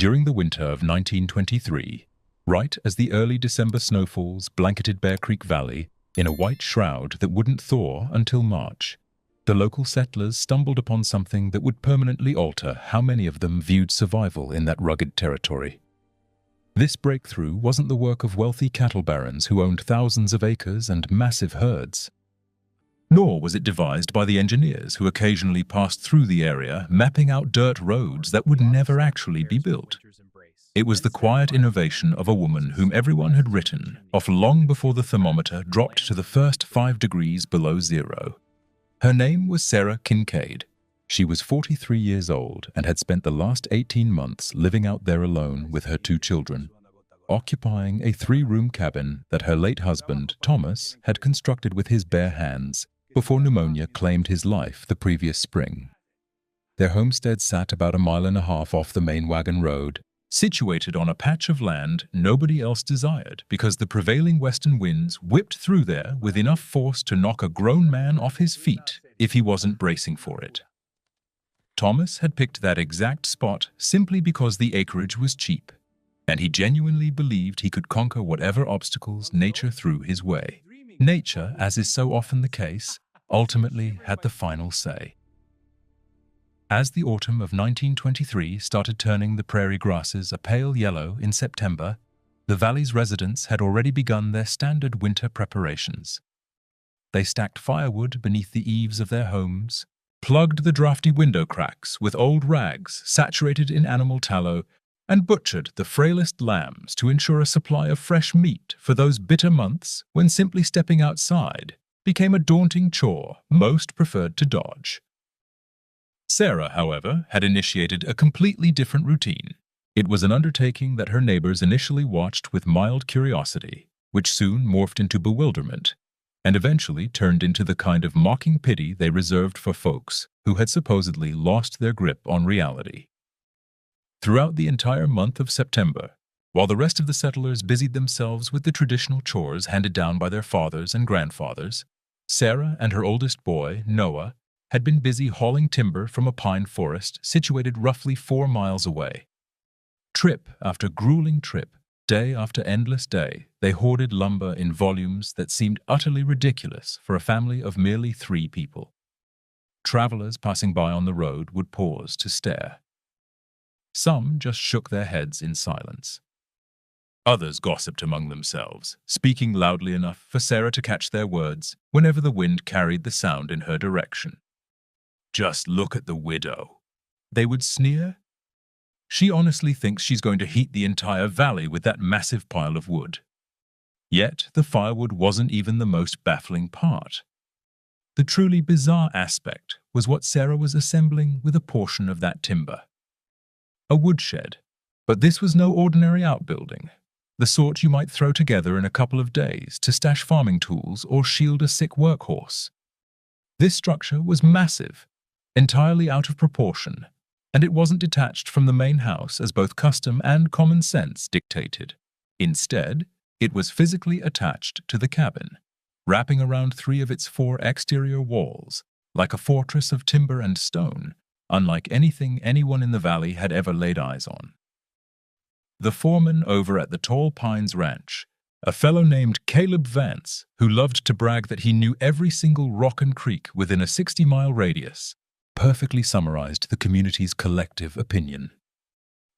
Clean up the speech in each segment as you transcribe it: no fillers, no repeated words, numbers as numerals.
During the winter of 1923, right as the early December snowfalls blanketed Bear Creek Valley in a white shroud that wouldn't thaw until March, the local settlers stumbled upon something that would permanently alter how many of them viewed survival in that rugged territory. This breakthrough wasn't the work of wealthy cattle barons who owned thousands of acres and massive herds. Nor was it devised by the engineers who occasionally passed through the area, mapping out dirt roads that would never actually be built. It was the quiet innovation of a woman whom everyone had written off long before the thermometer dropped to the first 5 degrees below zero. Her name was Sarah Kincaid. She was 43 years old and had spent the last 18 months living out there alone with her 2 children, occupying a 3-room cabin that her late husband, Thomas, had constructed with his bare hands before pneumonia claimed his life the previous spring. Their homestead sat about 1.5 miles off the main wagon road, situated on a patch of land nobody else desired because the prevailing western winds whipped through there with enough force to knock a grown man off his feet if he wasn't bracing for it. Thomas had picked that exact spot simply because the acreage was cheap, and he genuinely believed he could conquer whatever obstacles nature threw his way. Nature, as is so often the case, ultimately had the final say. As the autumn of 1923 started turning the prairie grasses a pale yellow in September, the valley's residents had already begun their standard winter preparations. They stacked firewood beneath the eaves of their homes, plugged the drafty window cracks with old rags saturated in animal tallow, and butchered the frailest lambs to ensure a supply of fresh meat for those bitter months when simply stepping outside became a daunting chore most preferred to dodge. Sarah, however, had initiated a completely different routine. It was an undertaking that her neighbors initially watched with mild curiosity, which soon morphed into bewilderment, and eventually turned into the kind of mocking pity they reserved for folks who had supposedly lost their grip on reality. Throughout the entire month of September, while the rest of the settlers busied themselves with the traditional chores handed down by their fathers and grandfathers, Sarah and her oldest boy, Noah, had been busy hauling timber from a pine forest situated roughly 4 miles away. Trip after grueling trip, day after endless day, they hoarded lumber in volumes that seemed utterly ridiculous for a family of merely 3 people. Travelers passing by on the road would pause to stare. Some just shook their heads in silence. Others gossiped among themselves, speaking loudly enough for Sarah to catch their words whenever the wind carried the sound in her direction. "Just look at the widow," they would sneer. "She honestly thinks she's going to heat the entire valley with that massive pile of wood." Yet the firewood wasn't even the most baffling part. The truly bizarre aspect was what Sarah was assembling with a portion of that timber. A woodshed, but this was no ordinary outbuilding, the sort you might throw together in a couple of days to stash farming tools or shield a sick workhorse. This structure was massive, entirely out of proportion, and it wasn't detached from the main house as both custom and common sense dictated. Instead, it was physically attached to the cabin, wrapping around 3 of its 4 exterior walls, like a fortress of timber and stone, unlike anything anyone in the valley had ever laid eyes on. The foreman over at the Tall Pines Ranch, a fellow named Caleb Vance, who loved to brag that he knew every single rock and creek within a 60-mile radius, perfectly summarized the community's collective opinion.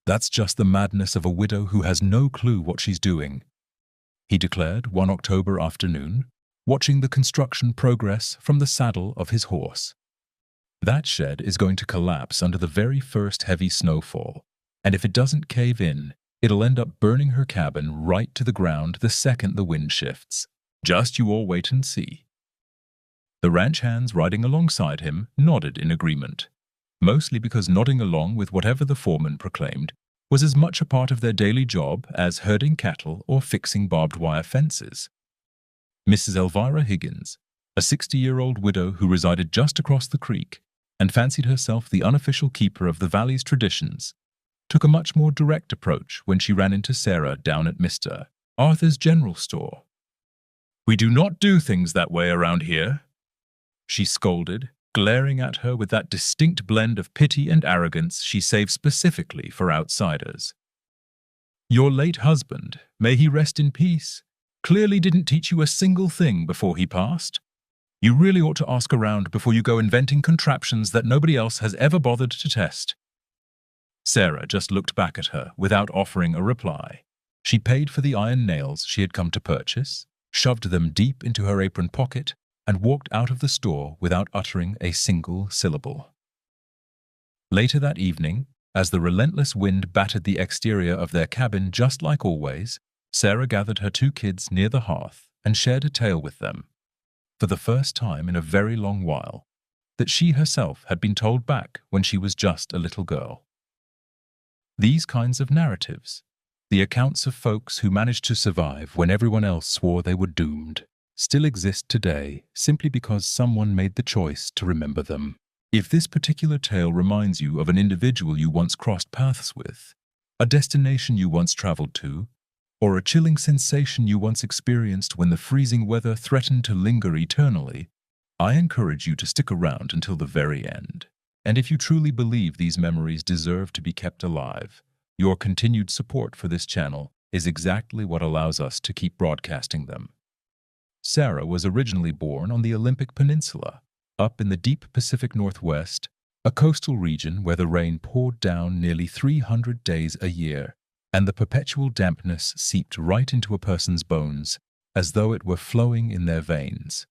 "That's just the madness of a widow who has no clue what she's doing," he declared one October afternoon, watching the construction progress from the saddle of his horse. "That shed is going to collapse under the very first heavy snowfall, and if it doesn't cave in, it'll end up burning her cabin right to the ground the second the wind shifts. Just you all wait and see." The ranch hands riding alongside him nodded in agreement, mostly because nodding along with whatever the foreman proclaimed was as much a part of their daily job as herding cattle or fixing barbed wire fences. Mrs. Elvira Higgins, a 60-year-old widow who resided just across the creek and fancied herself the unofficial keeper of the valley's traditions, took a much more direct approach when she ran into Sarah down at Mr. Arthur's general store. "We do not do things that way around here," she scolded, glaring at her with that distinct blend of pity and arrogance she saved specifically for outsiders. Your late husband, may he rest in peace, clearly didn't teach you a single thing before he passed. You really ought to ask around before you go inventing contraptions that nobody else has ever bothered to test. Sarah just looked back at her without offering a reply. She paid for the iron nails she had come to purchase, shoved them deep into her apron pocket, and walked out of the store without uttering a single syllable. Later that evening, as the relentless wind battered the exterior of their cabin just like always, Sarah gathered her two kids near the hearth and shared a tale with them, for the first time in a very long while, that she herself had been told back when she was just a little girl. These kinds of narratives, the accounts of folks who managed to survive when everyone else swore they were doomed, still exist today simply because someone made the choice to remember them. If this particular tale reminds you of an individual you once crossed paths with, a destination you once traveled to, or a chilling sensation you once experienced when the freezing weather threatened to linger eternally, I encourage you to stick around until the very end. And if you truly believe these memories deserve to be kept alive, your continued support for this channel is exactly what allows us to keep broadcasting them. Sarah was originally born on the Olympic Peninsula, up in the deep Pacific Northwest, a coastal region where the rain poured down nearly 300 days a year, and the perpetual dampness seeped right into a person's bones, as though it were flowing in their veins.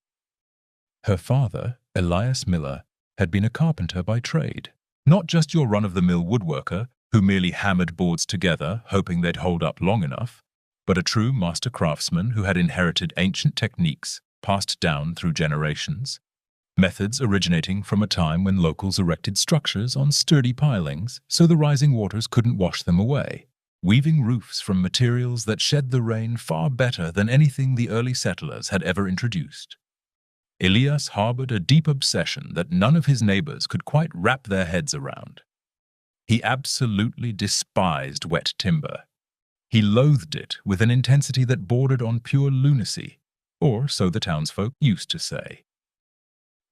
Her father, Elias Miller, had been a carpenter by trade, not just your run-of-the-mill woodworker who merely hammered boards together, hoping they'd hold up long enough, but a true master craftsman who had inherited ancient techniques passed down through generations, methods originating from a time when locals erected structures on sturdy pilings so the rising waters couldn't wash them away, weaving roofs from materials that shed the rain far better than anything the early settlers had ever introduced. Elias harbored a deep obsession that none of his neighbors could quite wrap their heads around. He absolutely despised wet timber. He loathed it with an intensity that bordered on pure lunacy, or so the townsfolk used to say.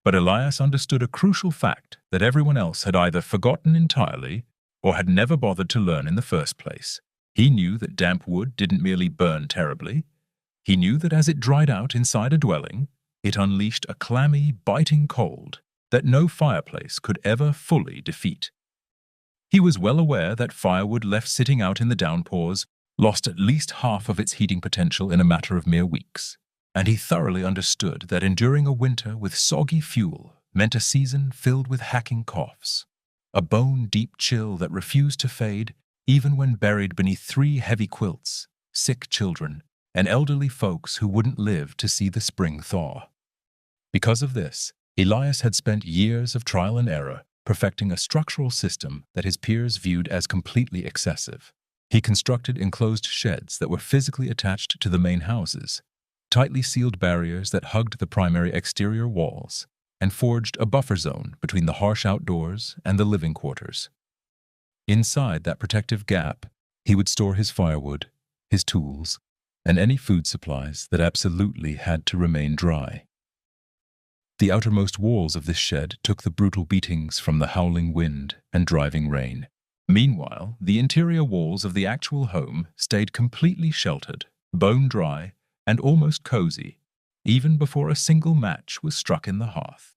But Elias understood a crucial fact that everyone else had either forgotten entirely or had never bothered to learn in the first place. He knew that damp wood didn't merely burn terribly. He knew that as it dried out inside a dwelling, it unleashed a clammy, biting cold that no fireplace could ever fully defeat. He was well aware that firewood left sitting out in the downpours lost at least half of its heating potential in a matter of mere weeks, and he thoroughly understood that enduring a winter with soggy fuel meant a season filled with hacking coughs, a bone-deep chill that refused to fade even when buried beneath 3 heavy quilts, sick children, and elderly folks who wouldn't live to see the spring thaw. Because of this, Elias had spent years of trial and error perfecting a structural system that his peers viewed as completely excessive. He constructed enclosed sheds that were physically attached to the main houses, tightly sealed barriers that hugged the primary exterior walls, and forged a buffer zone between the harsh outdoors and the living quarters. Inside that protective gap, he would store his firewood, his tools, and any food supplies that absolutely had to remain dry. The outermost walls of this shed took the brutal beatings from the howling wind and driving rain. Meanwhile, the interior walls of the actual home stayed completely sheltered, bone dry, and almost cozy, even before a single match was struck in the hearth.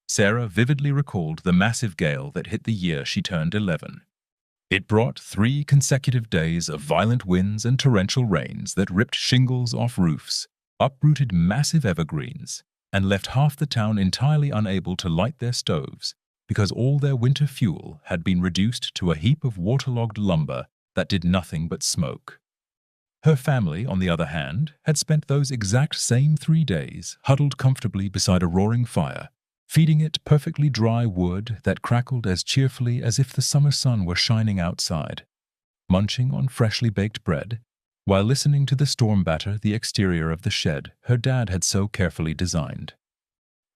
Sarah vividly recalled the massive gale that hit the year she turned 11. It brought 3 consecutive days of violent winds and torrential rains that ripped shingles off roofs, uprooted massive evergreens, and left half the town entirely unable to light their stoves because all their winter fuel had been reduced to a heap of waterlogged lumber that did nothing but smoke. Her family, on the other hand, had spent those exact same 3 days huddled comfortably beside a roaring fire, feeding it perfectly dry wood that crackled as cheerfully as if the summer sun were shining outside, munching on freshly baked bread, while listening to the storm batter the exterior of the shed her dad had so carefully designed.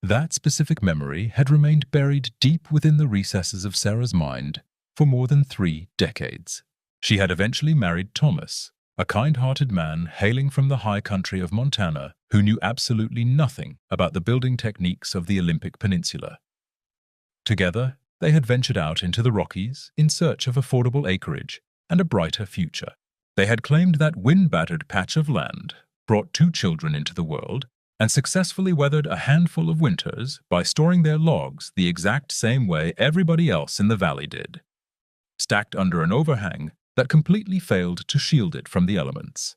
That specific memory had remained buried deep within the recesses of Sarah's mind for more than 3 decades. She had eventually married Thomas, a kind-hearted man hailing from the high country of Montana who knew absolutely nothing about the building techniques of the Olympic Peninsula. Together, they had ventured out into the Rockies in search of affordable acreage and a brighter future. They had claimed that wind-battered patch of land, brought 2 children into the world, and successfully weathered a handful of winters by storing their logs the exact same way everybody else in the valley did, stacked under an overhang that completely failed to shield it from the elements.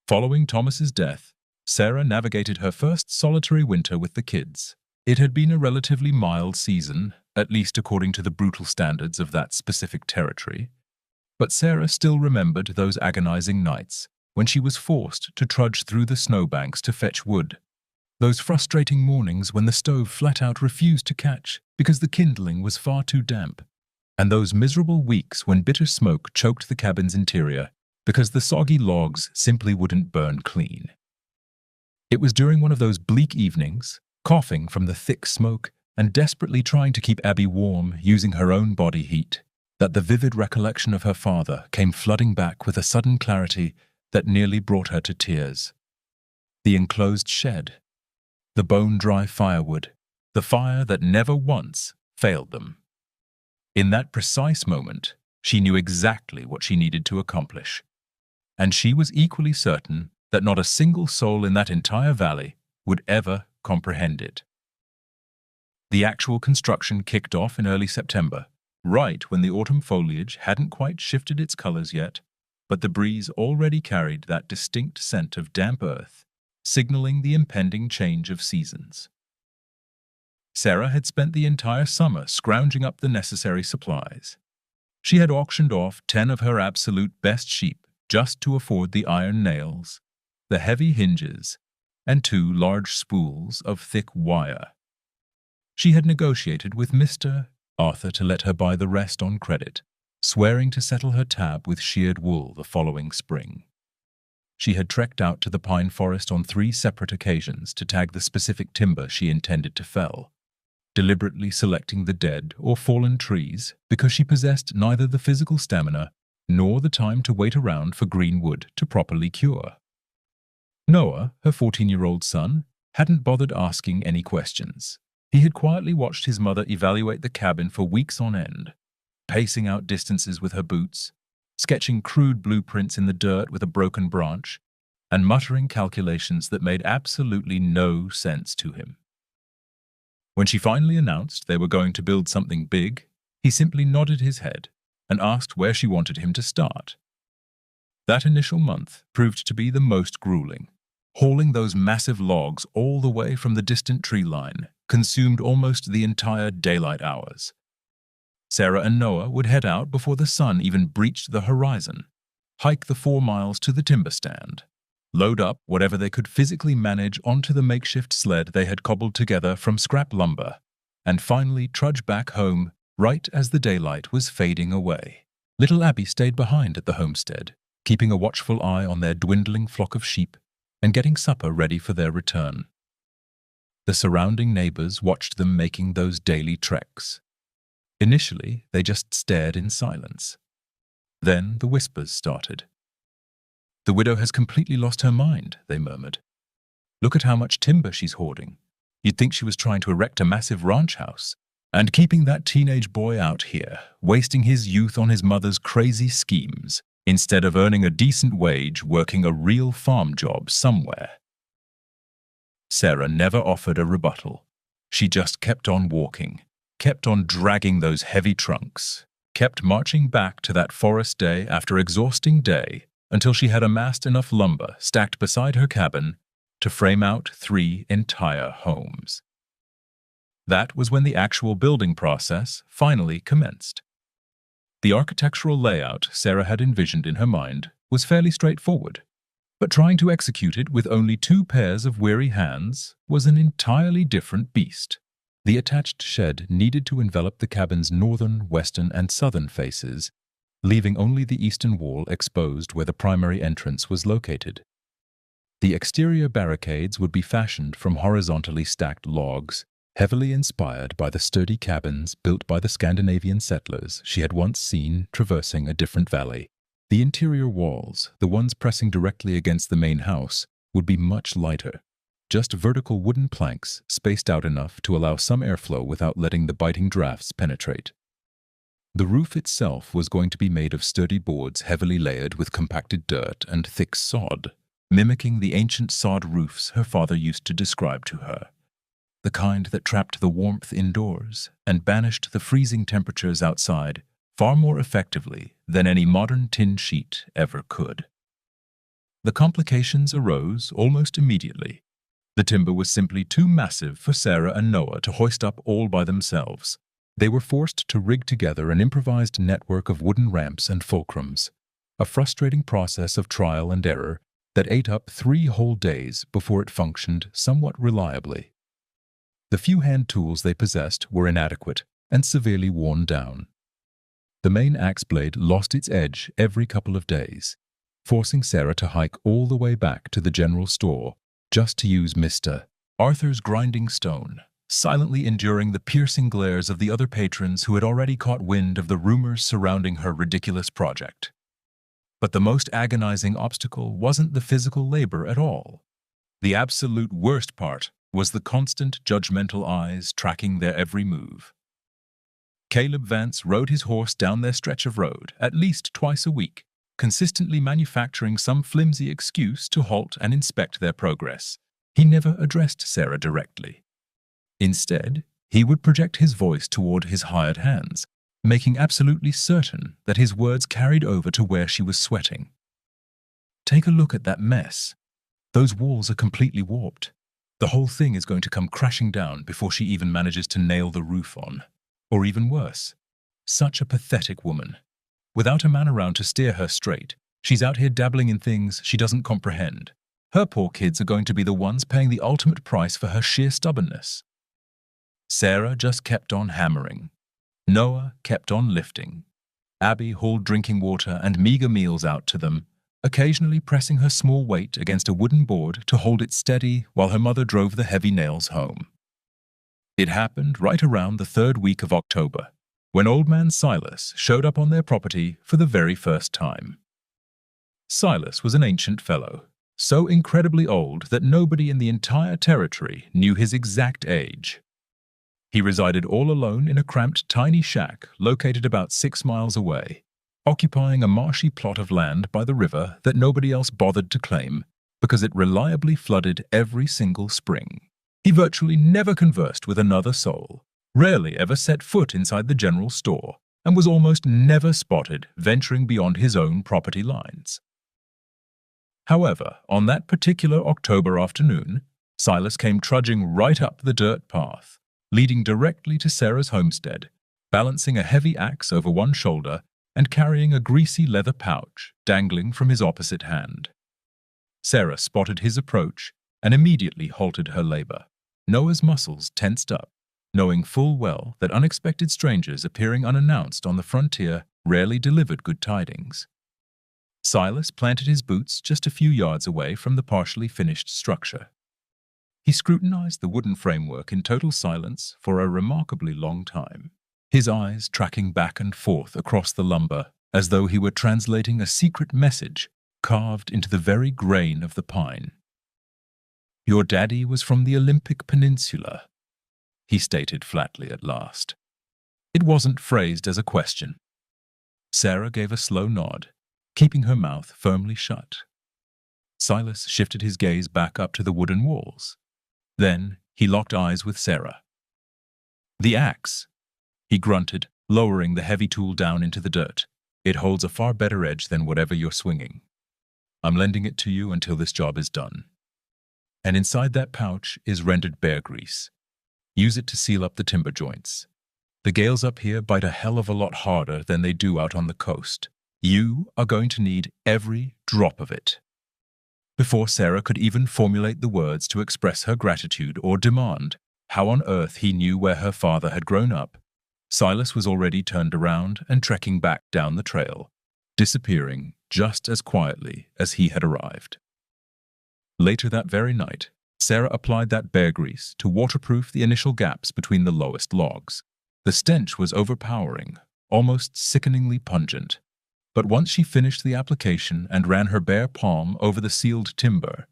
Following Thomas's death, Sarah navigated her first solitary winter with the kids. It had been a relatively mild season, at least according to the brutal standards of that specific territory. But Sarah still remembered those agonizing nights when she was forced to trudge through the snowbanks to fetch wood. Those frustrating mornings when the stove flat out refused to catch because the kindling was far too damp. And those miserable weeks when bitter smoke choked the cabin's interior because the soggy logs simply wouldn't burn clean. It was during one of those bleak evenings, coughing from the thick smoke and desperately trying to keep Abby warm using her own body heat, that the vivid recollection of her father came flooding back with a sudden clarity that nearly brought her to tears. The enclosed shed, the bone-dry firewood, the fire that never once failed them. In that precise moment, she knew exactly what she needed to accomplish. And she was equally certain that not a single soul in that entire valley would ever comprehend it. The actual construction kicked off in early September, right when the autumn foliage hadn't quite shifted its colors yet, but the breeze already carried that distinct scent of damp earth, signaling the impending change of seasons. Sarah had spent the entire summer scrounging up the necessary supplies. She had auctioned off 10 of her absolute best sheep just to afford the iron nails, the heavy hinges, and 2 large spools of thick wire. She had negotiated with Mr. Arthur to let her buy the rest on credit, swearing to settle her tab with sheared wool the following spring. She had trekked out to the pine forest on 3 separate occasions to tag the specific timber she intended to fell, deliberately selecting the dead or fallen trees because she possessed neither the physical stamina nor the time to wait around for green wood to properly cure. Noah, her 14-year-old son, hadn't bothered asking any questions. He had quietly watched his mother evaluate the cabin for weeks on end, pacing out distances with her boots, sketching crude blueprints in the dirt with a broken branch, and muttering calculations that made absolutely no sense to him. When she finally announced they were going to build something big, he simply nodded his head and asked where she wanted him to start. That initial month proved to be the most grueling. Hauling those massive logs all the way from the distant tree line consumed almost the entire daylight hours. Sarah and Noah would head out before the sun even breached the horizon, hike the 4 miles to the timber stand, load up whatever they could physically manage onto the makeshift sled they had cobbled together from scrap lumber, and finally trudge back home right as the daylight was fading away. Little Abby stayed behind at the homestead, keeping a watchful eye on their dwindling flock of sheep and getting supper ready for their return. The surrounding neighbors watched them making those daily treks. Initially, they just stared in silence. Then the whispers started. "The widow has completely lost her mind," they murmured. "Look at how much timber she's hoarding. You'd think she was trying to erect a massive ranch house. And keeping that teenage boy out here, wasting his youth on his mother's crazy schemes, instead of earning a decent wage working a real farm job somewhere." Sarah never offered a rebuttal. She just kept on walking, kept on dragging those heavy trunks, kept marching back to that forest day after exhausting day until she had amassed enough lumber stacked beside her cabin to frame out 3 entire homes. That was when the actual building process finally commenced. The architectural layout Sarah had envisioned in her mind was fairly straightforward, but trying to execute it with only 2 pairs of weary hands was an entirely different beast. The attached shed needed to envelop the cabin's northern, western, and southern faces, leaving only the eastern wall exposed where the primary entrance was located. The exterior barricades would be fashioned from horizontally stacked logs, heavily inspired by the sturdy cabins built by the Scandinavian settlers she had once seen traversing a different valley. The interior walls, the ones pressing directly against the main house, would be much lighter. Just vertical wooden planks spaced out enough to allow some airflow without letting the biting drafts penetrate. The roof itself was going to be made of sturdy boards heavily layered with compacted dirt and thick sod, mimicking the ancient sod roofs her father used to describe to her. The kind that trapped the warmth indoors and banished the freezing temperatures outside far more effectively than any modern tin sheet ever could. The complications arose almost immediately. The timber was simply too massive for Sarah and Noah to hoist up all by themselves. They were forced to rig together an improvised network of wooden ramps and fulcrums, a frustrating process of trial and error that ate up 3 whole days before it functioned somewhat reliably. The few hand tools they possessed were inadequate and severely worn down. The main axe blade lost its edge every couple of days, forcing Sarah to hike all the way back to the general store just to use Mr. Arthur's grinding stone, silently enduring the piercing glares of the other patrons who had already caught wind of the rumors surrounding her ridiculous project. But the most agonizing obstacle wasn't the physical labor at all. The absolute worst part was the constant judgmental eyes tracking their every move. Caleb Vance rode his horse down their stretch of road at least twice a week, consistently manufacturing some flimsy excuse to halt and inspect their progress. He never addressed Sarah directly. Instead, he would project his voice toward his hired hands, making absolutely certain that his words carried over to where she was sweating. "Take a look at that mess. Those walls are completely warped. The whole thing is going to come crashing down before she even manages to nail the roof on. Or even worse, such a pathetic woman. Without a man around to steer her straight, she's out here dabbling in things she doesn't comprehend. Her poor kids are going to be the ones paying the ultimate price for her sheer stubbornness." Sarah just kept on hammering. Noah kept on lifting. Abby hauled drinking water and meager meals out to them, occasionally pressing her small weight against a wooden board to hold it steady while her mother drove the heavy nails home. It happened right around the 3rd week of October, when Old Man Silas showed up on their property for the very first time. Silas was an ancient fellow, so incredibly old that nobody in the entire territory knew his exact age. He resided all alone in a cramped tiny shack located about 6 miles away, occupying a marshy plot of land by the river that nobody else bothered to claim because it reliably flooded every single spring. He virtually never conversed with another soul, rarely ever set foot inside the general store, and was almost never spotted venturing beyond his own property lines. However, on that particular October afternoon, Silas came trudging right up the dirt path, leading directly to Sarah's homestead, balancing a heavy axe over one shoulder and carrying a greasy leather pouch dangling from his opposite hand. Sarah spotted his approach and immediately halted her labor. Noah's muscles tensed up, knowing full well that unexpected strangers appearing unannounced on the frontier rarely delivered good tidings. Silas planted his boots just a few yards away from the partially finished structure. He scrutinized the wooden framework in total silence for a remarkably long time, his eyes tracking back and forth across the lumber as though he were translating a secret message carved into the very grain of the pine. "Your daddy was from the Olympic Peninsula," he stated flatly at last. It wasn't phrased as a question. Sarah gave a slow nod, keeping her mouth firmly shut. Silas shifted his gaze back up to the wooden walls. Then he locked eyes with Sarah. "The axe," he grunted, lowering the heavy tool down into the dirt. "It holds a far better edge than whatever you're swinging. I'm lending it to you until this job is done. And inside that pouch is rendered bear grease. Use it to seal up the timber joints. The gales up here bite a hell of a lot harder than they do out on the coast. You are going to need every drop of it." Before Sarah could even formulate the words to express her gratitude or demand how on earth he knew where her father had grown up, Silas was already turned around and trekking back down the trail, disappearing just as quietly as he had arrived. Later that very night, Sarah applied that bear grease to waterproof the initial gaps between the lowest logs. The stench was overpowering, almost sickeningly pungent. But once she finished the application and ran her bare palm over the sealed timber,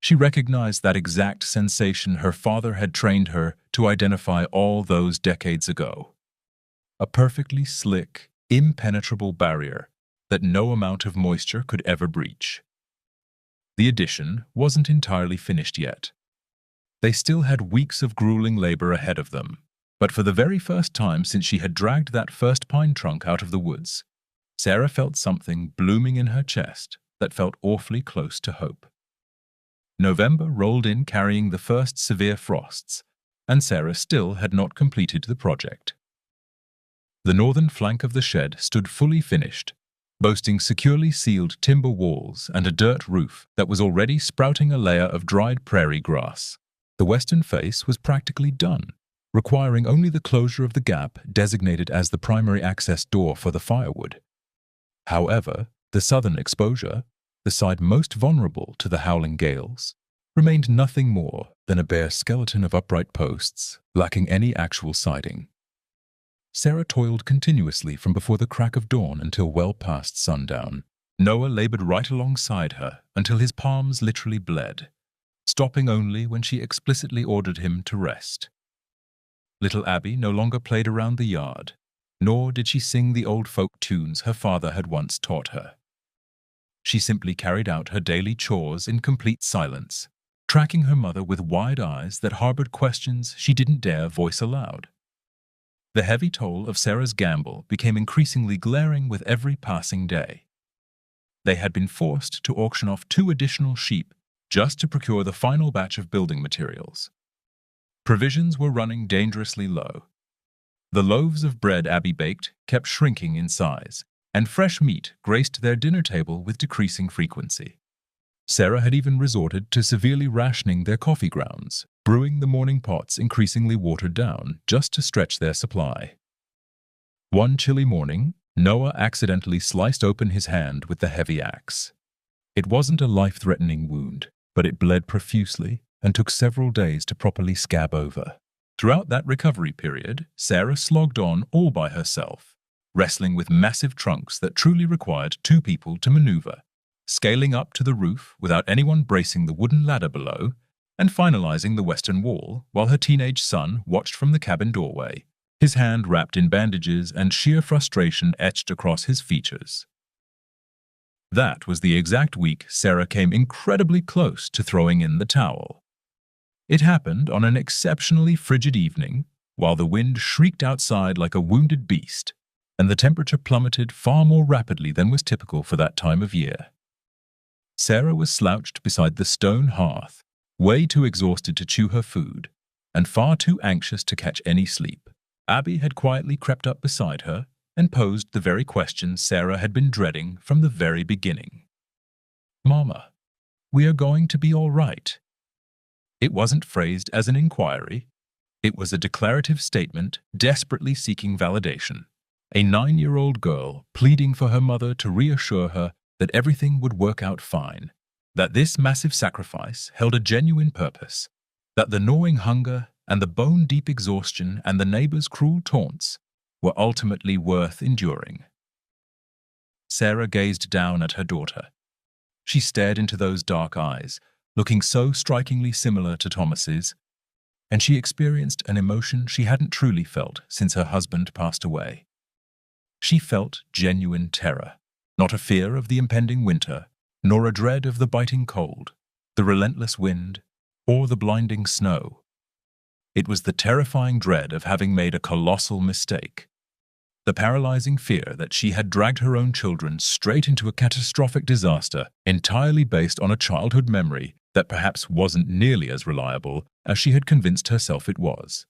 She recognized that exact sensation her father had trained her to identify all those decades ago. A perfectly slick, impenetrable barrier that no amount of moisture could ever breach. The addition wasn't entirely finished yet. They still had weeks of grueling labor ahead of them, but for the very first time since she had dragged that first pine trunk out of the woods, Sarah felt something blooming in her chest that felt awfully close to hope. November rolled in carrying the first severe frosts, and Sarah still had not completed the project. The northern flank of the shed stood fully finished, boasting securely sealed timber walls and a dirt roof that was already sprouting a layer of dried prairie grass. The western face was practically done, requiring only the closure of the gap designated as the primary access door for the firewood. However, the southern exposure, the side most vulnerable to the howling gales, remained nothing more than a bare skeleton of upright posts, lacking any actual siding. Sarah toiled continuously from before the crack of dawn until well past sundown. Noah labored right alongside her until his palms literally bled, stopping only when she explicitly ordered him to rest. Little Abby no longer played around the yard, nor did she sing the old folk tunes her father had once taught her. She simply carried out her daily chores in complete silence, tracking her mother with wide eyes that harbored questions she didn't dare voice aloud. The heavy toll of Sarah's gamble became increasingly glaring with every passing day. They had been forced to auction off 2 additional sheep just to procure the final batch of building materials. Provisions were running dangerously low. The loaves of bread Abby baked kept shrinking in size, and fresh meat graced their dinner table with decreasing frequency. Sarah had even resorted to severely rationing their coffee grounds, brewing the morning pots increasingly watered down just to stretch their supply. One chilly morning, Noah accidentally sliced open his hand with the heavy axe. It wasn't a life-threatening wound, but it bled profusely and took several days to properly scab over. Throughout that recovery period, Sarah slogged on all by herself, wrestling with massive trunks that truly required 2 people to maneuver, scaling up to the roof without anyone bracing the wooden ladder below, and finalizing the western wall while her teenage son watched from the cabin doorway, his hand wrapped in bandages and sheer frustration etched across his features. That was the exact week Sarah came incredibly close to throwing in the towel. It happened on an exceptionally frigid evening, while the wind shrieked outside like a wounded beast, and the temperature plummeted far more rapidly than was typical for that time of year. Sarah was slouched beside the stone hearth, way too exhausted to chew her food, and far too anxious to catch any sleep. Abby had quietly crept up beside her and posed the very question Sarah had been dreading from the very beginning. "Mama, we are going to be all right." It wasn't phrased as an inquiry. It was a declarative statement desperately seeking validation. A 9-year-old girl pleading for her mother to reassure her that everything would work out fine, that this massive sacrifice held a genuine purpose, that the gnawing hunger and the bone-deep exhaustion and the neighbors' cruel taunts were ultimately worth enduring. Sarah gazed down at her daughter. She stared into those dark eyes, looking so strikingly similar to Thomas's, and she experienced an emotion she hadn't truly felt since her husband passed away. She felt genuine terror, not a fear of the impending winter, nor a dread of the biting cold, the relentless wind, or the blinding snow. It was the terrifying dread of having made a colossal mistake, the paralyzing fear that she had dragged her own children straight into a catastrophic disaster entirely based on a childhood memory that perhaps wasn't nearly as reliable as she had convinced herself it was.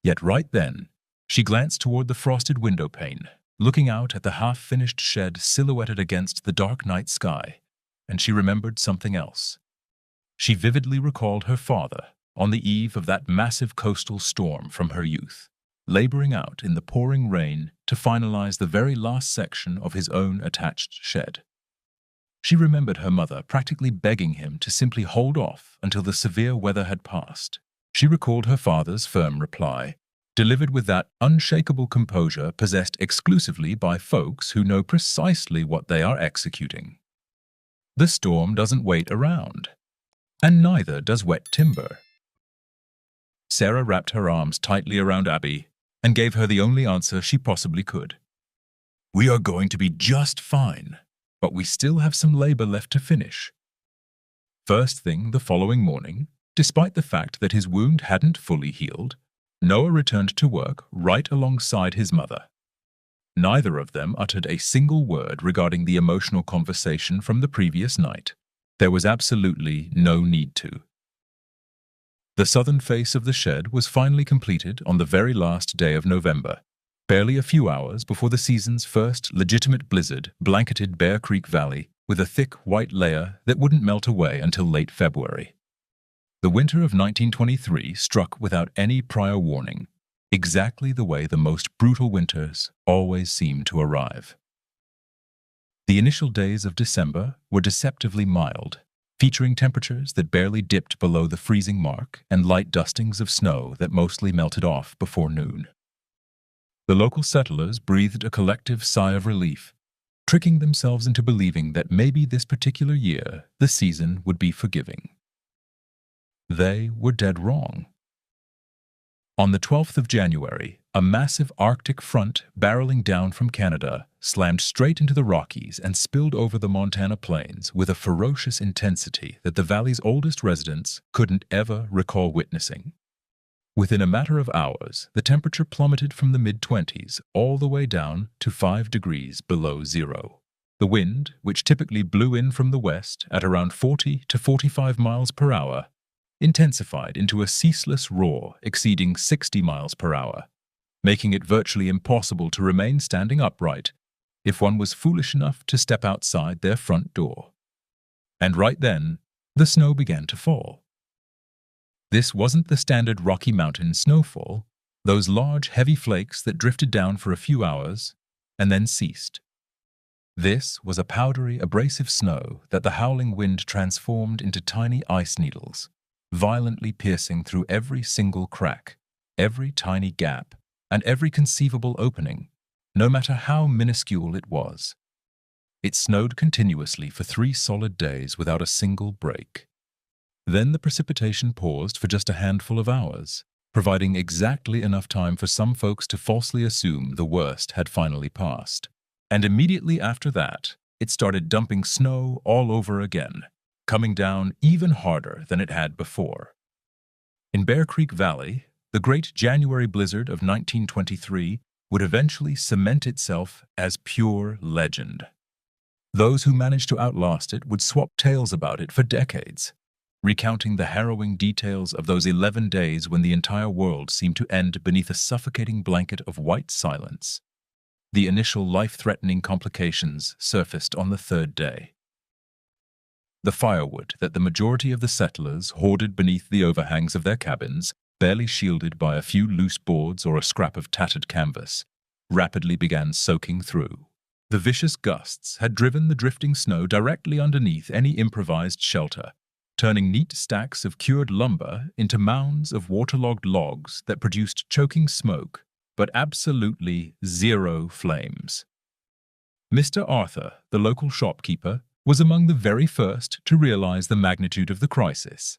Yet right then, she glanced toward the frosted window pane, looking out at the half-finished shed silhouetted against the dark night sky, and she remembered something else. She vividly recalled her father on the eve of that massive coastal storm from her youth, laboring out in the pouring rain to finalize the very last section of his own attached shed. She remembered her mother practically begging him to simply hold off until the severe weather had passed. She recalled her father's firm reply, delivered with that unshakable composure possessed exclusively by folks who know precisely what they are executing. "The storm doesn't wait around." And neither does wet timber. Sarah wrapped her arms tightly around Abby and gave her the only answer she possibly could. We are going to be just fine, but we still have some labor left to finish. First thing the following morning, despite the fact that his wound hadn't fully healed, Noah returned to work right alongside his mother. Neither of them uttered a single word regarding the emotional conversation from the previous night. There was absolutely no need to. The southern face of the shed was finally completed on the very last day of November, barely a few hours before the season's first legitimate blizzard blanketed Bear Creek Valley with a thick white layer that wouldn't melt away until late February. The winter of 1923 struck without any prior warning, exactly the way the most brutal winters always seem to arrive. The initial days of December were deceptively mild, featuring temperatures that barely dipped below the freezing mark and light dustings of snow that mostly melted off before noon. The local settlers breathed a collective sigh of relief, tricking themselves into believing that maybe this particular year the season would be forgiving. They were dead wrong. On the 12th of January, a massive Arctic front barreling down from Canada slammed straight into the Rockies and spilled over the Montana plains with a ferocious intensity that the valley's oldest residents couldn't ever recall witnessing. Within a matter of hours, the temperature plummeted from the mid-20s all the way down to 5 degrees below zero. The wind, which typically blew in from the west at around 40 to 45 miles per hour, intensified into a ceaseless roar exceeding 60 miles per hour, making it virtually impossible to remain standing upright if one was foolish enough to step outside their front door. And right then, the snow began to fall. This wasn't the standard Rocky Mountain snowfall, those large, heavy flakes that drifted down for a few hours and then ceased. This was a powdery, abrasive snow that the howling wind transformed into tiny ice needles, violently piercing through every single crack, every tiny gap, and every conceivable opening, no matter how minuscule it was. It snowed continuously for 3 solid days without a single break. Then the precipitation paused for just a handful of hours, providing exactly enough time for some folks to falsely assume the worst had finally passed. And immediately after that, it started dumping snow all over again, coming down even harder than it had before. In Bear Creek Valley, the great January blizzard of 1923 would eventually cement itself as pure legend. Those who managed to outlast it would swap tales about it for decades, recounting the harrowing details of those 11 days when the entire world seemed to end beneath a suffocating blanket of white silence. The initial life-threatening complications surfaced on the 3rd day. The firewood that the majority of the settlers hoarded beneath the overhangs of their cabins, barely shielded by a few loose boards or a scrap of tattered canvas, rapidly began soaking through. The vicious gusts had driven the drifting snow directly underneath any improvised shelter, turning neat stacks of cured lumber into mounds of waterlogged logs that produced choking smoke, but absolutely zero flames. Mr. Arthur, the local shopkeeper, was among the very first to realize the magnitude of the crisis.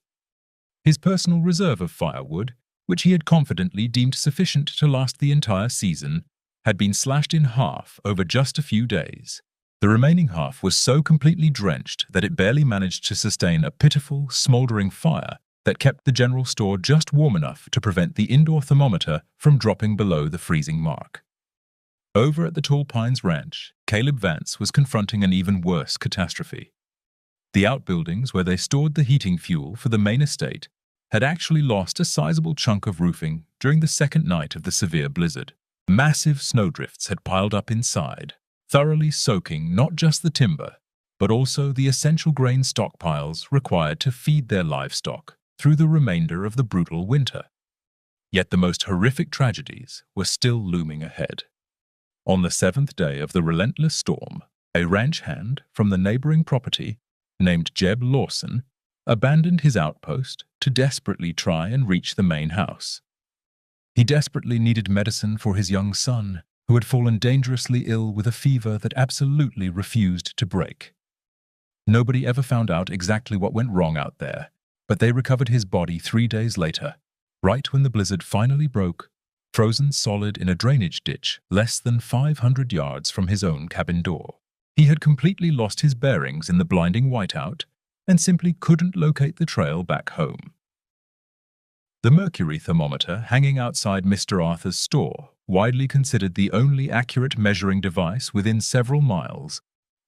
His personal reserve of firewood, which he had confidently deemed sufficient to last the entire season, had been slashed in half over just a few days. The remaining half was so completely drenched that it barely managed to sustain a pitiful, smoldering fire that kept the general store just warm enough to prevent the indoor thermometer from dropping below the freezing mark. Over at the Tall Pines Ranch, Caleb Vance was confronting an even worse catastrophe. The outbuildings where they stored the heating fuel for the main estate had actually lost a sizable chunk of roofing during the second night of the severe blizzard. Massive snowdrifts had piled up inside, thoroughly soaking not just the timber, but also the essential grain stockpiles required to feed their livestock through the remainder of the brutal winter. Yet the most horrific tragedies were still looming ahead. On the 7th day of the relentless storm, a ranch hand from the neighboring property, named Jeb Lawson, abandoned his outpost to desperately try and reach the main house. He desperately needed medicine for his young son, who had fallen dangerously ill with a fever that absolutely refused to break. Nobody ever found out exactly what went wrong out there, but they recovered his body 3 days later, right when the blizzard finally broke, frozen solid in a drainage ditch less than 500 yards from his own cabin door. He had completely lost his bearings in the blinding whiteout and simply couldn't locate the trail back home. The mercury thermometer hanging outside Mr. Arthur's store, widely considered the only accurate measuring device within several miles,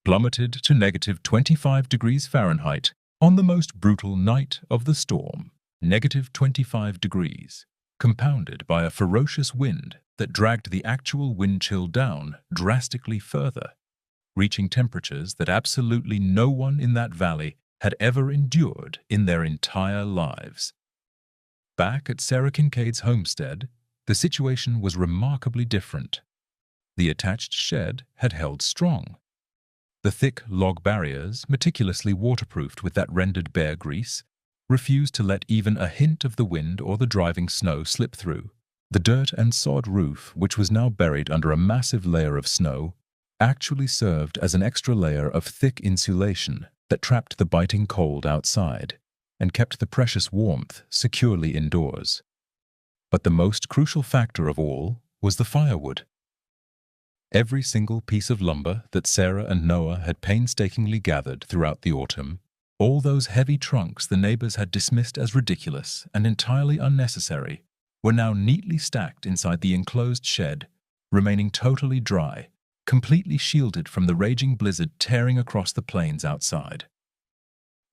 plummeted to -25 degrees Fahrenheit on the most brutal night of the storm, -25 degrees, compounded by a ferocious wind that dragged the actual wind chill down drastically further, reaching temperatures that absolutely no one in that valley had ever endured in their entire lives. Back at Sarah Kincaid's homestead, the situation was remarkably different. The attached shed had held strong. The thick log barriers, meticulously waterproofed with that rendered bear grease, refused to let even a hint of the wind or the driving snow slip through. The dirt and sod roof, which was now buried under a massive layer of snow, actually served as an extra layer of thick insulation that trapped the biting cold outside and kept the precious warmth securely indoors. But the most crucial factor of all was the firewood. Every single piece of lumber that Sarah and Noah had painstakingly gathered throughout the autumn, all those heavy trunks the neighbors had dismissed as ridiculous and entirely unnecessary, were now neatly stacked inside the enclosed shed, remaining totally dry, completely shielded from the raging blizzard tearing across the plains outside.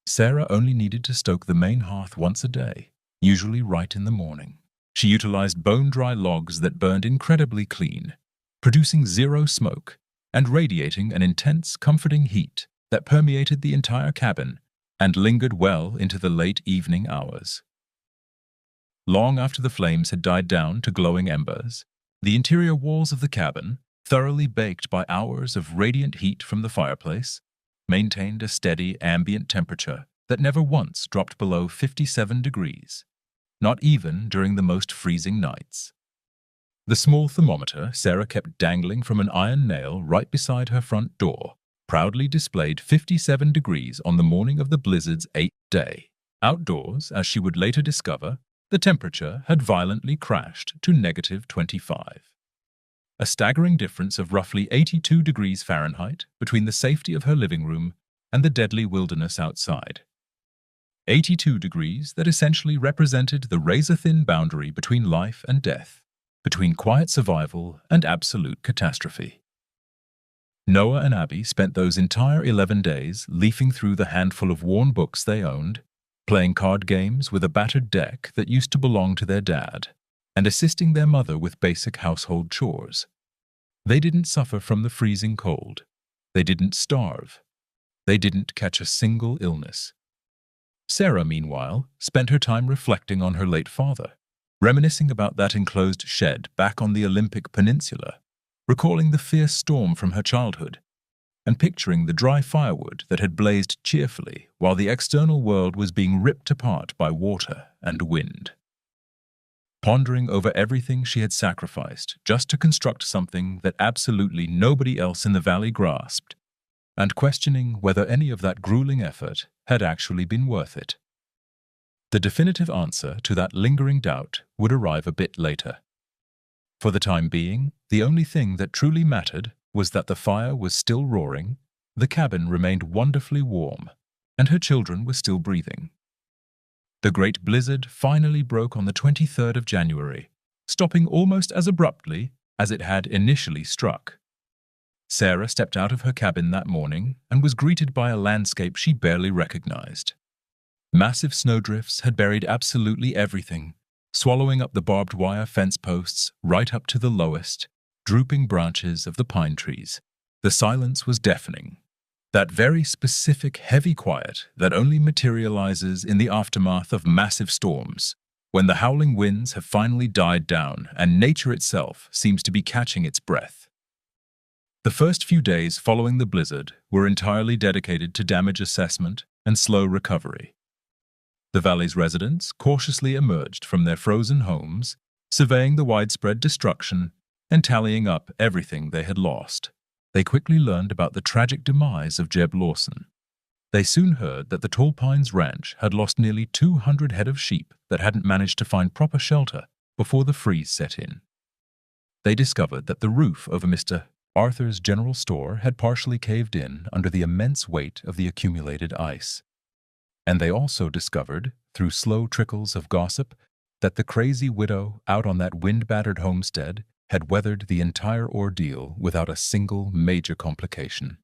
Sarah only needed to stoke the main hearth once a day, usually right in the morning. She utilized bone-dry logs that burned incredibly clean, producing zero smoke and radiating an intense, comforting heat that permeated the entire cabin and lingered well into the late evening hours. Long after the flames had died down to glowing embers, the interior walls of the cabin, thoroughly baked by hours of radiant heat from the fireplace, maintained a steady ambient temperature that never once dropped below 57 degrees, not even during the most freezing nights. The small thermometer Sarah kept dangling from an iron nail right beside her front door proudly displayed 57 degrees on the morning of the blizzard's 8th day. Outdoors, as she would later discover, the temperature had violently crashed to -25. A staggering difference of roughly 82 degrees Fahrenheit between the safety of her living room and the deadly wilderness outside. 82 degrees that essentially represented the razor-thin boundary between life and death, between quiet survival and absolute catastrophe. Noah and Abby spent those entire 11 days leafing through the handful of worn books they owned, playing card games with a battered deck that used to belong to their dad, and assisting their mother with basic household chores. They didn't suffer from the freezing cold. They didn't starve. They didn't catch a single illness. Sarah, meanwhile, spent her time reflecting on her late father, reminiscing about that enclosed shed back on the Olympic Peninsula, recalling the fierce storm from her childhood, and picturing the dry firewood that had blazed cheerfully while the external world was being ripped apart by water and wind. Pondering over everything she had sacrificed just to construct something that absolutely nobody else in the valley grasped, and questioning whether any of that grueling effort had actually been worth it. The definitive answer to that lingering doubt would arrive a bit later. For the time being, the only thing that truly mattered was that the fire was still roaring, the cabin remained wonderfully warm, and her children were still breathing. The great blizzard finally broke on the 23rd of January, stopping almost as abruptly as it had initially struck. Sarah stepped out of her cabin that morning and was greeted by a landscape she barely recognized. Massive snowdrifts had buried absolutely everything, swallowing up the barbed wire fence posts right up to the lowest, drooping branches of the pine trees. The silence was deafening. That very specific heavy quiet that only materializes in the aftermath of massive storms, when the howling winds have finally died down and nature itself seems to be catching its breath. The first few days following the blizzard were entirely dedicated to damage assessment and slow recovery. The valley's residents cautiously emerged from their frozen homes, surveying the widespread destruction and tallying up everything they had lost. They quickly learned about the tragic demise of Jeb Lawson. They soon heard that the Tall Pines Ranch had lost nearly 200 head of sheep that hadn't managed to find proper shelter before the freeze set in. They discovered that the roof over Mr. Arthur's general store had partially caved in under the immense weight of the accumulated ice. And they also discovered, through slow trickles of gossip, that the crazy widow out on that wind-battered homestead had weathered the entire ordeal without a single major complication.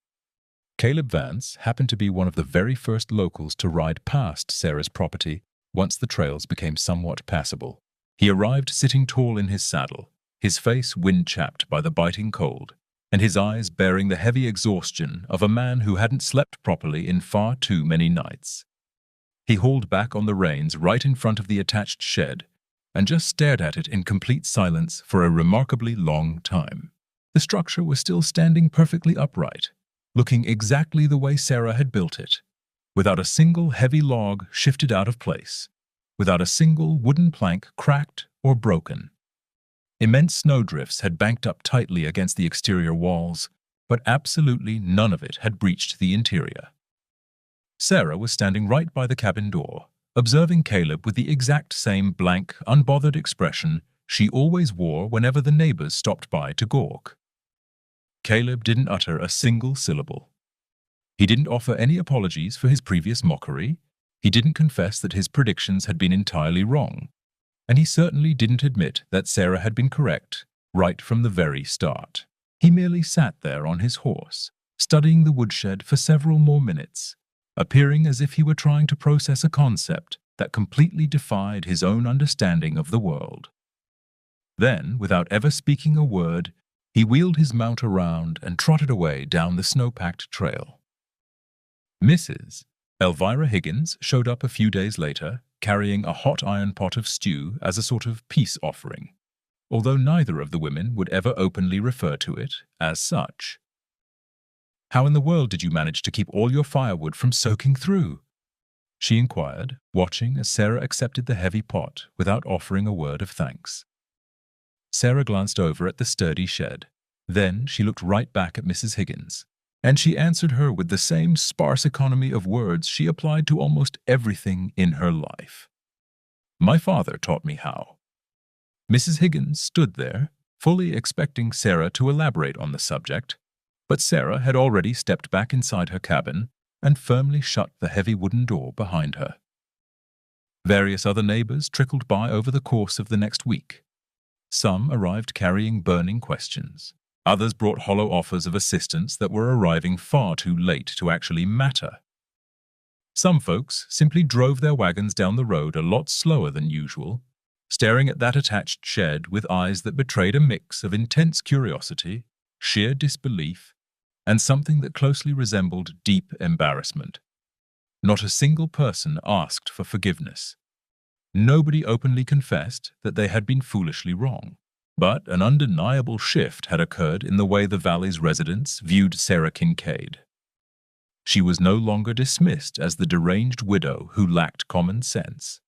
Caleb Vance happened to be one of the very first locals to ride past Sarah's property once the trails became somewhat passable. He arrived sitting tall in his saddle, his face wind-chapped by the biting cold, and his eyes bearing the heavy exhaustion of a man who hadn't slept properly in far too many nights. He hauled back on the reins right in front of the attached shed and just stared at it in complete silence for a remarkably long time. The structure was still standing perfectly upright, looking exactly the way Sarah had built it, without a single heavy log shifted out of place, without a single wooden plank cracked or broken. Immense snowdrifts had banked up tightly against the exterior walls, but absolutely none of it had breached the interior. Sarah was standing right by the cabin door, observing Caleb with the exact same blank, unbothered expression she always wore whenever the neighbors stopped by to gawk. Caleb didn't utter a single syllable. He didn't offer any apologies for his previous mockery. He didn't confess that his predictions had been entirely wrong. And he certainly didn't admit that Sarah had been correct right from the very start. He merely sat there on his horse, studying the woodshed for several more minutes, appearing as if he were trying to process a concept that completely defied his own understanding of the world. Then, without ever speaking a word, he wheeled his mount around and trotted away down the snow-packed trail. Mrs. Elvira Higgins showed up a few days later, carrying a hot iron pot of stew as a sort of peace offering, although neither of the women would ever openly refer to it as such. "How in the world did you manage to keep all your firewood from soaking through?" she inquired, watching as Sarah accepted the heavy pot without offering a word of thanks. Sarah glanced over at the sturdy shed. Then she looked right back at Mrs. Higgins, and she answered her with the same sparse economy of words she applied to almost everything in her life. "My father taught me how." Mrs. Higgins stood there, fully expecting Sarah to elaborate on the subject, but Sarah had already stepped back inside her cabin and firmly shut the heavy wooden door behind her. Various other neighbors trickled by over the course of the next week. Some arrived carrying burning questions. Others brought hollow offers of assistance that were arriving far too late to actually matter. Some folks simply drove their wagons down the road a lot slower than usual, staring at that attached shed with eyes that betrayed a mix of intense curiosity, sheer disbelief, and something that closely resembled deep embarrassment. Not a single person asked for forgiveness. Nobody openly confessed that they had been foolishly wrong. But an undeniable shift had occurred in the way the valley's residents viewed Sarah Kincaid. She was no longer dismissed as the deranged widow who lacked common sense.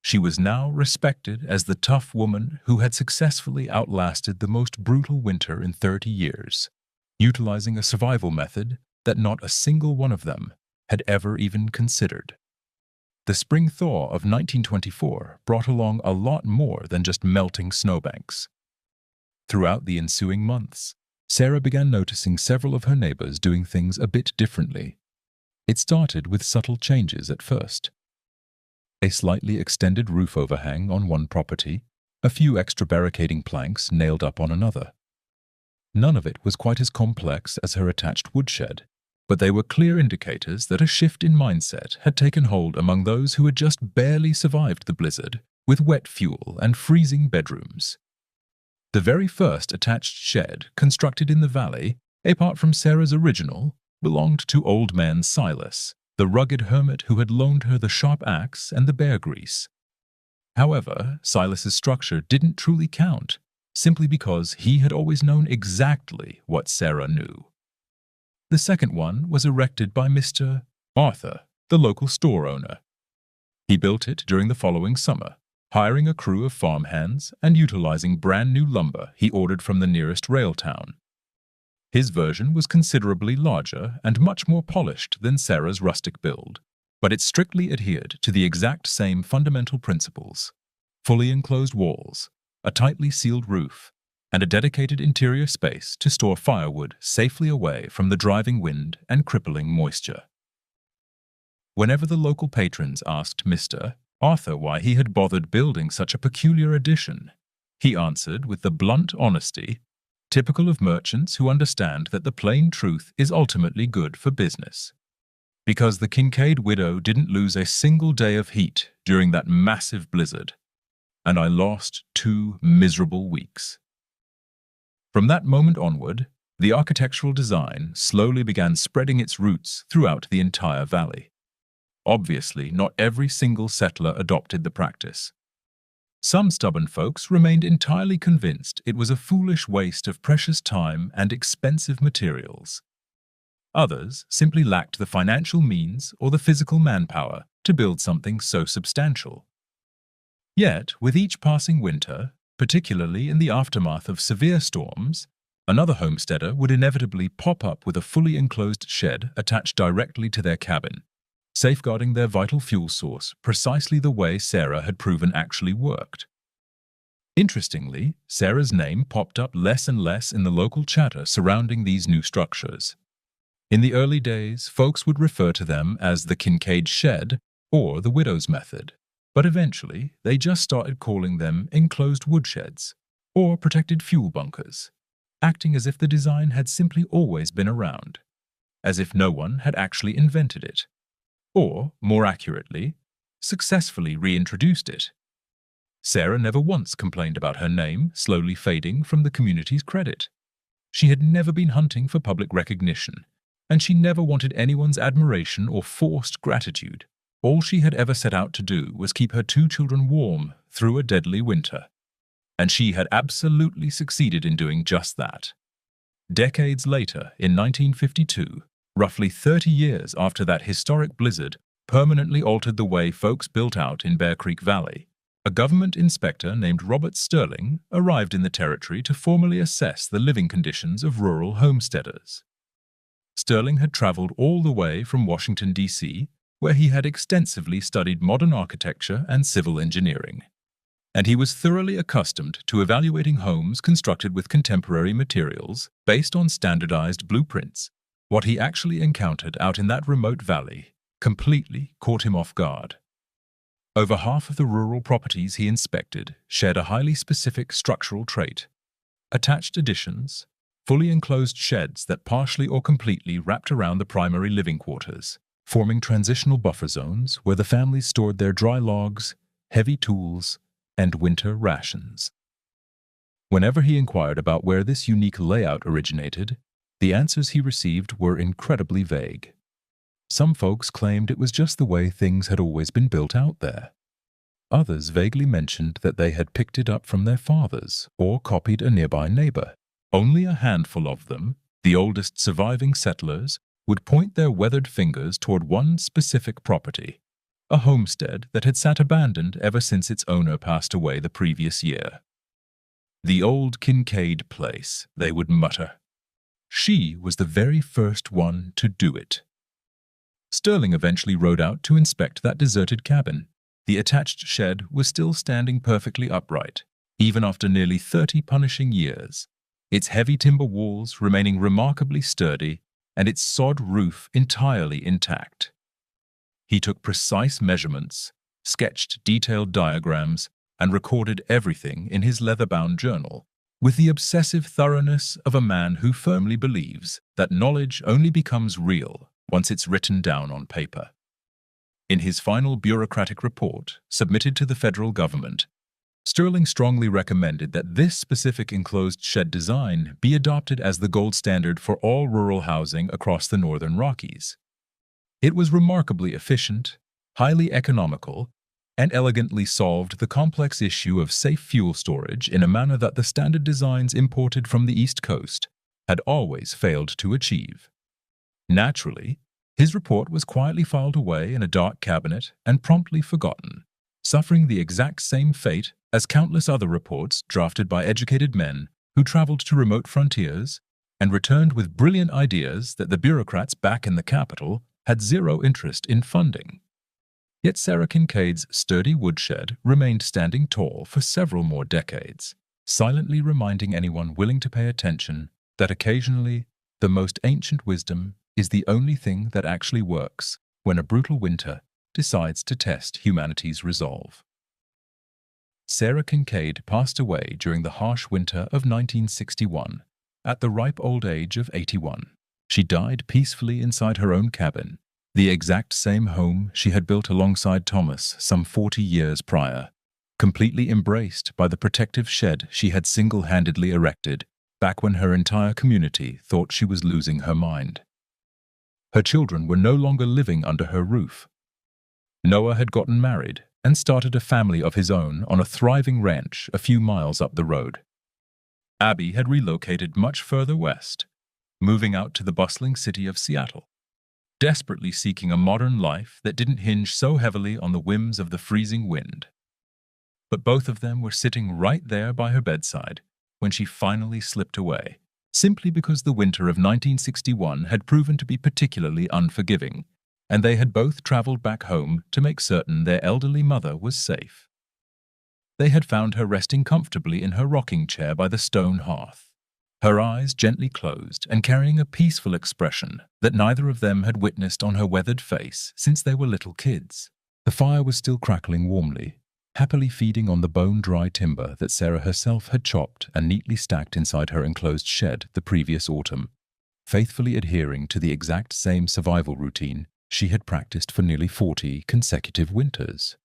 She was now respected as the tough woman who had successfully outlasted the most brutal winter in 30 years, utilizing a survival method that not a single one of them had ever even considered. The spring thaw of 1924 brought along a lot more than just melting snowbanks. Throughout the ensuing months, Sarah began noticing several of her neighbors doing things a bit differently. It started with subtle changes at first. A slightly extended roof overhang on one property, a few extra barricading planks nailed up on another. None of it was quite as complex as her attached woodshed, but they were clear indicators that a shift in mindset had taken hold among those who had just barely survived the blizzard with wet fuel and freezing bedrooms. The very first attached shed constructed in the valley, apart from Sarah's original, belonged to old man Silas, the rugged hermit who had loaned her the sharp axe and the bear grease. However, Silas's structure didn't truly count, simply because he had always known exactly what Sarah knew. The second one was erected by Mr. Arthur, the local store owner. He built it during the following summer, hiring a crew of farmhands and utilizing brand new lumber he ordered from the nearest rail town. His version was considerably larger and much more polished than Sarah's rustic build, but it strictly adhered to the exact same fundamental principles: fully enclosed walls, a tightly sealed roof, and a dedicated interior space to store firewood safely away from the driving wind and crippling moisture. Whenever the local patrons asked Mr. Arthur why he had bothered building such a peculiar addition, he answered with the blunt honesty typical of merchants who understand that the plain truth is ultimately good for business. Because the Kincaid widow didn't lose a single day of heat during that massive blizzard, and I lost 2 miserable weeks. From that moment onward, the architectural design slowly began spreading its roots throughout the entire valley. Obviously, not every single settler adopted the practice. Some stubborn folks remained entirely convinced it was a foolish waste of precious time and expensive materials. Others simply lacked the financial means or the physical manpower to build something so substantial. Yet, with each passing winter, particularly in the aftermath of severe storms, another homesteader would inevitably pop up with a fully enclosed shed attached directly to their cabin, safeguarding their vital fuel source precisely the way Sarah had proven actually worked. Interestingly, Sarah's name popped up less and less in the local chatter surrounding these new structures. In the early days, folks would refer to them as the Kincaid Shed or the Widow's Method, but eventually they just started calling them enclosed woodsheds or protected fuel bunkers, acting as if the design had simply always been around, as if no one had actually invented it. Or, more accurately, successfully reintroduced it. Sarah never once complained about her name slowly fading from the community's credit. She had never been hunting for public recognition, and she never wanted anyone's admiration or forced gratitude. All she had ever set out to do was keep her 2 children warm through a deadly winter. And she had absolutely succeeded in doing just that. Decades later, in 1952, roughly 30 years after that historic blizzard permanently altered the way folks built out in Bear Creek Valley, a government inspector named Robert Sterling arrived in the territory to formally assess the living conditions of rural homesteaders. Sterling had traveled all the way from Washington, D.C., where he had extensively studied modern architecture and civil engineering, and he was thoroughly accustomed to evaluating homes constructed with contemporary materials based on standardized blueprints. What he actually encountered out in that remote valley completely caught him off guard. Over half of the rural properties he inspected shared a highly specific structural trait: attached additions, fully enclosed sheds that partially or completely wrapped around the primary living quarters, forming transitional buffer zones where the families stored their dry logs, heavy tools, and winter rations. Whenever he inquired about where this unique layout originated, the answers he received were incredibly vague. Some folks claimed it was just the way things had always been built out there. Others vaguely mentioned that they had picked it up from their fathers or copied a nearby neighbor. Only a handful of them, the oldest surviving settlers, would point their weathered fingers toward one specific property, a homestead that had sat abandoned ever since its owner passed away the previous year. "The old Kincaid place," they would mutter. "She was the very first one to do it." Sterling eventually rode out to inspect that deserted cabin. The attached shed was still standing perfectly upright, even after nearly 30 punishing years, its heavy timber walls remaining remarkably sturdy and its sod roof entirely intact. He took precise measurements, sketched detailed diagrams, and recorded everything in his leather-bound journal, with the obsessive thoroughness of a man who firmly believes that knowledge only becomes real once it's written down on paper. In his final bureaucratic report, submitted to the federal government, Sterling strongly recommended that this specific enclosed shed design be adopted as the gold standard for all rural housing across the northern Rockies. It was remarkably efficient, highly economical, and elegantly solved the complex issue of safe fuel storage in a manner that the standard designs imported from the East Coast had always failed to achieve. Naturally, his report was quietly filed away in a dark cabinet and promptly forgotten, suffering the exact same fate as countless other reports drafted by educated men who traveled to remote frontiers and returned with brilliant ideas that the bureaucrats back in the capital had zero interest in funding. Yet Sarah Kincaid's sturdy woodshed remained standing tall for several more decades, silently reminding anyone willing to pay attention that occasionally the most ancient wisdom is the only thing that actually works when a brutal winter decides to test humanity's resolve. Sarah Kincaid passed away during the harsh winter of 1961, at the ripe old age of 81. She died peacefully inside her own cabin, the exact same home she had built alongside Thomas some 40 years prior, completely embraced by the protective shed she had single-handedly erected back when her entire community thought she was losing her mind. Her children were no longer living under her roof. Noah had gotten married and started a family of his own on a thriving ranch a few miles up the road. Abby had relocated much further west, moving out to the bustling city of Seattle, desperately seeking a modern life that didn't hinge so heavily on the whims of the freezing wind. But both of them were sitting right there by her bedside when she finally slipped away, simply because the winter of 1961 had proven to be particularly unforgiving, and they had both traveled back home to make certain their elderly mother was safe. They had found her resting comfortably in her rocking chair by the stone hearth, her eyes gently closed and carrying a peaceful expression that neither of them had witnessed on her weathered face since they were little kids. The fire was still crackling warmly, happily feeding on the bone-dry timber that Sarah herself had chopped and neatly stacked inside her enclosed shed the previous autumn, faithfully adhering to the exact same survival routine she had practiced for nearly 40 consecutive winters.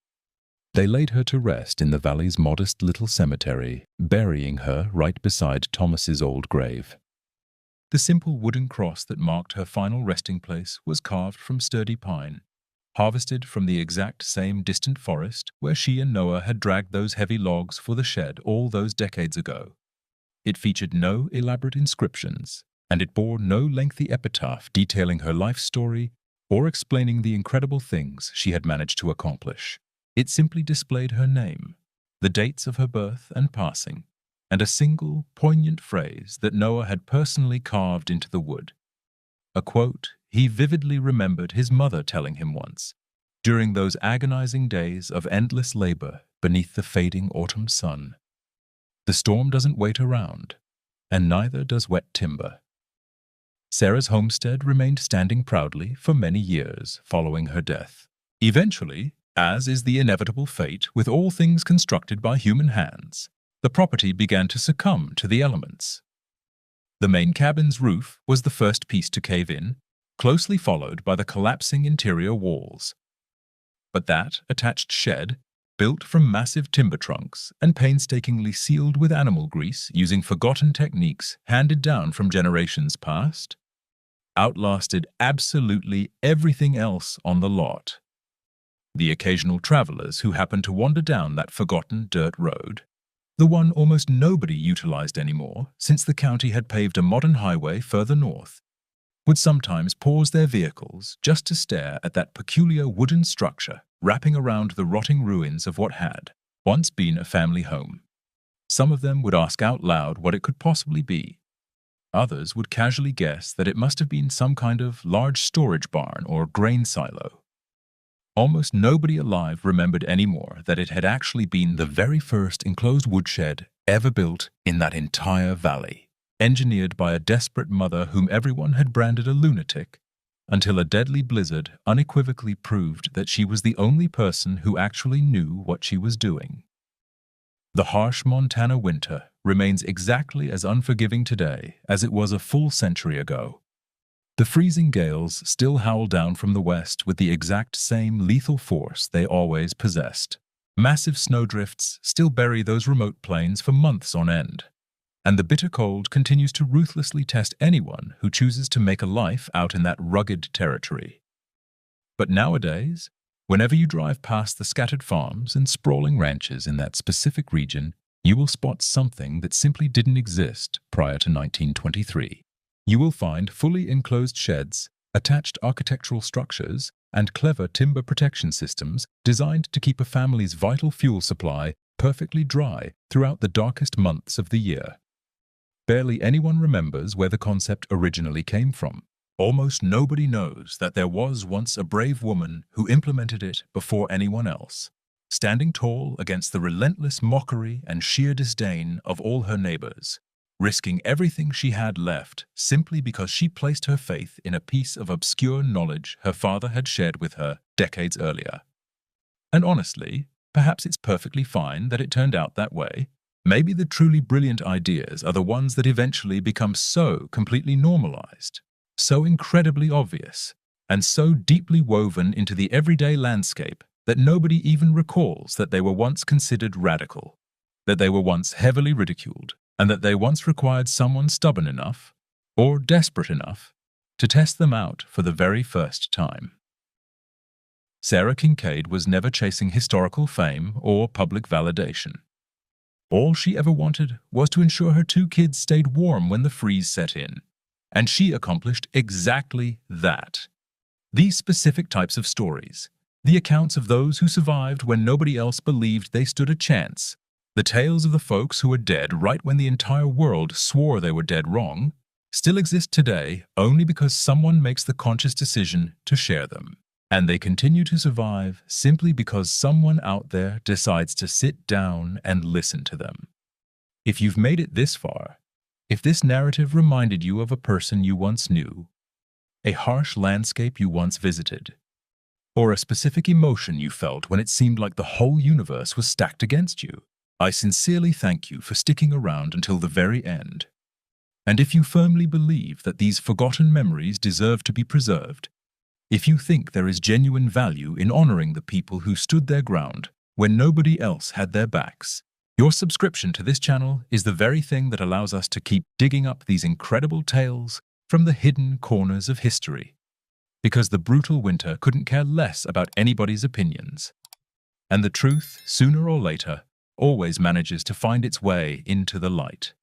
They laid her to rest in the valley's modest little cemetery, burying her right beside Thomas's old grave. The simple wooden cross that marked her final resting place was carved from sturdy pine, harvested from the exact same distant forest where she and Noah had dragged those heavy logs for the shed all those decades ago. It featured no elaborate inscriptions, and it bore no lengthy epitaph detailing her life story or explaining the incredible things she had managed to accomplish. It simply displayed her name, the dates of her birth and passing, and a single, poignant phrase that Noah had personally carved into the wood. A quote he vividly remembered his mother telling him once, during those agonizing days of endless labor beneath the fading autumn sun. "The storm doesn't wait around, and neither does wet timber." Sarah's homestead remained standing proudly for many years following her death. Eventually, as is the inevitable fate with all things constructed by human hands, the property began to succumb to the elements. The main cabin's roof was the first piece to cave in, closely followed by the collapsing interior walls. But that attached shed, built from massive timber trunks and painstakingly sealed with animal grease using forgotten techniques handed down from generations past, outlasted absolutely everything else on the lot. The occasional travelers who happened to wander down that forgotten dirt road, the one almost nobody utilized anymore since the county had paved a modern highway further north, would sometimes pause their vehicles just to stare at that peculiar wooden structure wrapping around the rotting ruins of what had once been a family home. Some of them would ask out loud what it could possibly be. Others would casually guess that it must have been some kind of large storage barn or grain silo. Almost nobody alive remembered anymore that it had actually been the very first enclosed woodshed ever built in that entire valley, engineered by a desperate mother whom everyone had branded a lunatic, until a deadly blizzard unequivocally proved that she was the only person who actually knew what she was doing. The harsh Montana winter remains exactly as unforgiving today as it was a full century ago. The freezing gales still howl down from the west with the exact same lethal force they always possessed. Massive snowdrifts still bury those remote plains for months on end, and the bitter cold continues to ruthlessly test anyone who chooses to make a life out in that rugged territory. But nowadays, whenever you drive past the scattered farms and sprawling ranches in that specific region, you will spot something that simply didn't exist prior to 1923. You will find fully enclosed sheds, attached architectural structures, and clever timber protection systems designed to keep a family's vital fuel supply perfectly dry throughout the darkest months of the year. Barely anyone remembers where the concept originally came from. Almost nobody knows that there was once a brave woman who implemented it before anyone else, standing tall against the relentless mockery and sheer disdain of all her neighbors, risking everything she had left simply because she placed her faith in a piece of obscure knowledge her father had shared with her decades earlier. And honestly, perhaps it's perfectly fine that it turned out that way. Maybe the truly brilliant ideas are the ones that eventually become so completely normalized, so incredibly obvious, and so deeply woven into the everyday landscape that nobody even recalls that they were once considered radical, that they were once heavily ridiculed, and that they once required someone stubborn enough, or desperate enough, to test them out for the very first time. Sarah Kincaid was never chasing historical fame or public validation. All she ever wanted was to ensure her 2 kids stayed warm when the freeze set in. And she accomplished exactly that. These specific types of stories, the accounts of those who survived when nobody else believed they stood a chance, the tales of the folks who were dead right when the entire world swore they were dead wrong, still exist today only because someone makes the conscious decision to share them. And they continue to survive simply because someone out there decides to sit down and listen to them. If you've made it this far, if this narrative reminded you of a person you once knew, a harsh landscape you once visited, or a specific emotion you felt when it seemed like the whole universe was stacked against you, I sincerely thank you for sticking around until the very end. And if you firmly believe that these forgotten memories deserve to be preserved, if you think there is genuine value in honoring the people who stood their ground when nobody else had their backs, your subscription to this channel is the very thing that allows us to keep digging up these incredible tales from the hidden corners of history. Because the brutal winter couldn't care less about anybody's opinions. And the truth, sooner or later, always manages to find its way into the light.